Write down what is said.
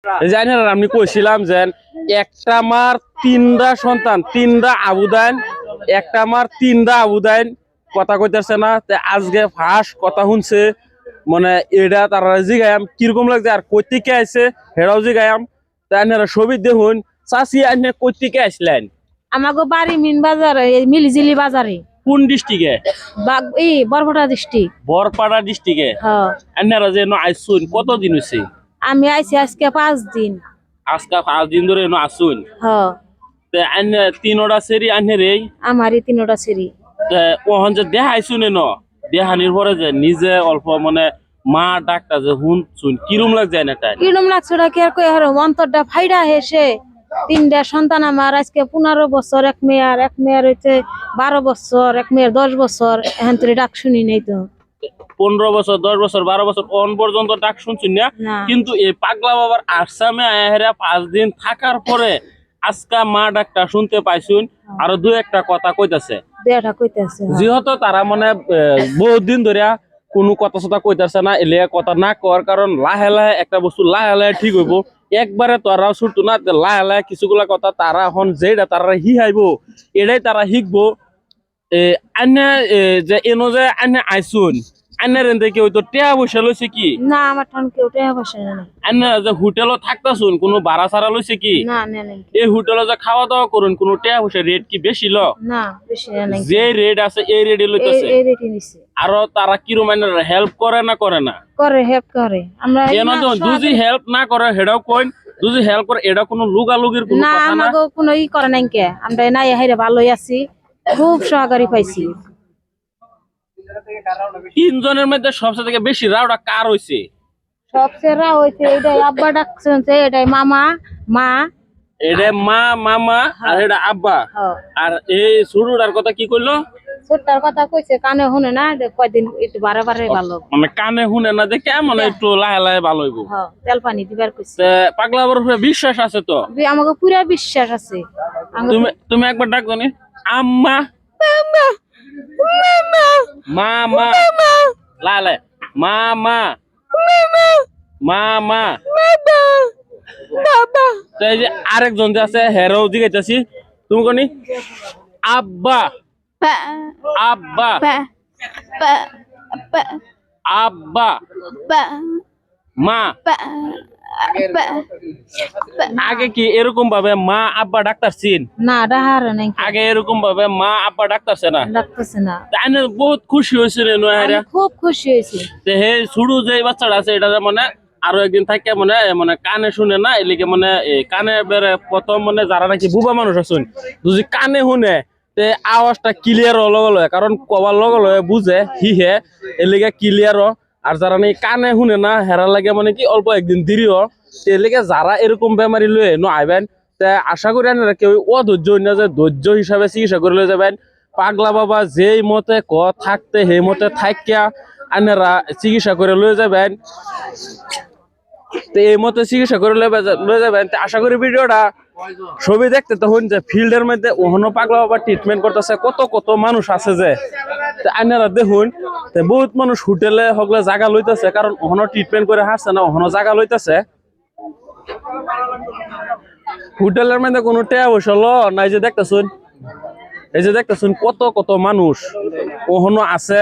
জানি না আমি কইছিলাম যে একটা মার তিনটা সন্তান, তিনটা আবুদাইন, একটা মার তিনটা আবুদাইন কথা কইতেছে না। আজকে ফার্স্ট কথা শুনছে, মানে এটা তারা জিগায়াম কিরকম লাগছে আর কই থেকে আইছে হেরাও জিগায়াম। তাই আপনারা ছবি দেখুন। চাচি আপনি কই থেকে আসলেন? আমাগো বাড়ি মিন বাজারে, মিলিজিলি বাজারে। কোন ডিস্ট্রিক্টে? বরপেটা ডিস্ট্রিক্ট। বরপাড়া ডিস্ট্রিক্টে। হ্যাঁ। আপনারা যে আইসুন কতদিন হয়েছে? আমি আইছি আজকে 5 দিন। আজকে 5 দিন ধরে আসুন। হ্যাঁ। তিনোটা সেরি আনের এই আমারই তিনটা ছেড়ি। ওহন যে দেখাইছুন ন দেহানির পরে যে নিজে অল্প মানে মা ডাক্তার যে শুনছুন কিরম লাগছে না? কিরম লাগছে ওটা কি আর কই হারো অন্তরটা ফাইডা হেসে। তিনটা সন্তান আমার, আজকে 15 বছর, এক মেয়ের হইছে 12 বছর, এক মেয়ের 10 বছর। এখন তোর ডাক শুনি নাই তো। 15 বছর, 10 বছর, 12 বছর অন পর্যন্ত ডাক শুনছুন না। কিন্তু এই পাগলা বাবার আসামে আহেরা 5 দিন থাকার পরে আজকা মা ডাক্তার শুনতে পাইছুন। আরো দুই একটা কথা কইতাছে, যেহেতু তারা মানে বহুত দিন ধরে কোনো কথা সতা কইতাছে না, এলিয়া কথা না কর কারণ লাহে লাহে একটা বস্তু লাহে লাহে ঠিক হইব। একবারে তারা ছুটতো না, লাহে লাহে কিছুগুলা কথা তারা এখন যেটা তারা শিখাইব এটাই তারা শিখবো। আন্না যে এনো যে আন্না আইসুন আন্নার এনতে কেউ তো টেয়া পয়সা লইছে কি? না, আমার ঠান কেউ টেয়া পয়সা নাই। আন্না যে হোটেলও থাকতাছুন কোনো ভাড়া ছাড়া লইছে কি? না না না। এই হোটেলে যে খাওয়া দাওয়া করুন কোনো টেয়া পয়সা রেট কি বেশি ল? না, বেশি না। যে রেট আছে এই রেটে লইতাছে। এই রেটে নিছে। আর তারা কি রকমের হেল্প করে না করে না? করে, হেল্প করে। আমরা কেন যদি হেল্প না করে হেডাও কইন, যদি হেল্প করে এটা কোনো লুগালুগির কোনো কথা না। না, আমাগো কোনো ই করে নাই কে। আমরা নাই হাইরে ভালোই আছি, খুব সহকারী পাইছি। তিনজনের মধ্যে সবচেয়ে থেকে বেশি রাওটা কার হইছে? সবচেয়ে রাও হইছে এটাই আব্বা ডাকছেন, এটাই মামা মা। এটা মা মামা আর এটা আব্বা। আর এই শুরুটার কথা কি কইলো? ছোটটার কথা কইছে কানে শুনে না, কয়দিন একটু বারে বারে ভালো। মানে কানে শুনে না দেখে মানে একটু লাহে লাহে ভালো হইব। তেল পানি দিবার কইছে। পাগলা বাবার উপরে বিশ্বাস আছে তো? আমাকে পুরা বিশ্বাস আছে। তুমি একবার ডাক জানি আম্মা মামা লালে মামা মামা এই যে আরেকজন যে আছে হেরো জিগাইতাছি তুমি কোনি আব্বা আব্বা আব্বা মা। আগে কি এরকম ভাবে মা আব্বা ডাক্তার চিন না? ডাহার নাই আগে এরকম ভাবে মা আব্বা ডাক্তারছে না? ডাকতেছে না। তাই বহুত খুশি হয়েছিল খুব খুশি হয়েছি। হে শুরু যে বাচ্চাটা আছে এটা মানে আরো একদিন থাকে মানে মানে কানে শুনে না এলিকে মানে কানে বেড়ে প্রথম মানে যারা নাকি বুবা মানুষ আছেন যদি কানে শুনে তে আওয়াজটা ক্লিয়ার লগে কারণ কবার লগে বুঝে হে এলিকে ক্লিয়ার। আর যারা নাকি কানে শুনে না হেরা লাগে মানে কি অল্প একদিন দেরিও। এলিকে যারা এরকম বেমারি লয়ে ন আইবেন আশা করি আপনারা কেউ অধৈর্য না যে ধৈর্য হিসাবে চিকিৎসা করে লয়ে যাবেন। পাগলা বাবা যেই মতে থাকতে সেই মতে থাকিয়া আপনারা চিকিৎসা করে লয়ে যাবেন। এই মতে চিকিৎসা করে লয়ে যাবেন। আশা করি ভিডিওটা ছবি দেখতে তখন যে ফিল্ডের মধ্যে ওহনো পাগলা বাবা ট্রিটমেন্ট করতেছে কত কত মানুষ আছে যে আপনারা দেখুন। বহুত মানুষ হোটেলে হগলে জায়গা লইতেছে কারণ ওহনো ট্রিটমেন্ট করে হাসছে না, ওহনো জায়গা লইতেছে। হোটেলের মধ্যে কোনো টেয়া পয়সা ল নাই যে দেখতেছুন, এই যে দেখতেছুন কত কত মানুষ ওহনো আছে।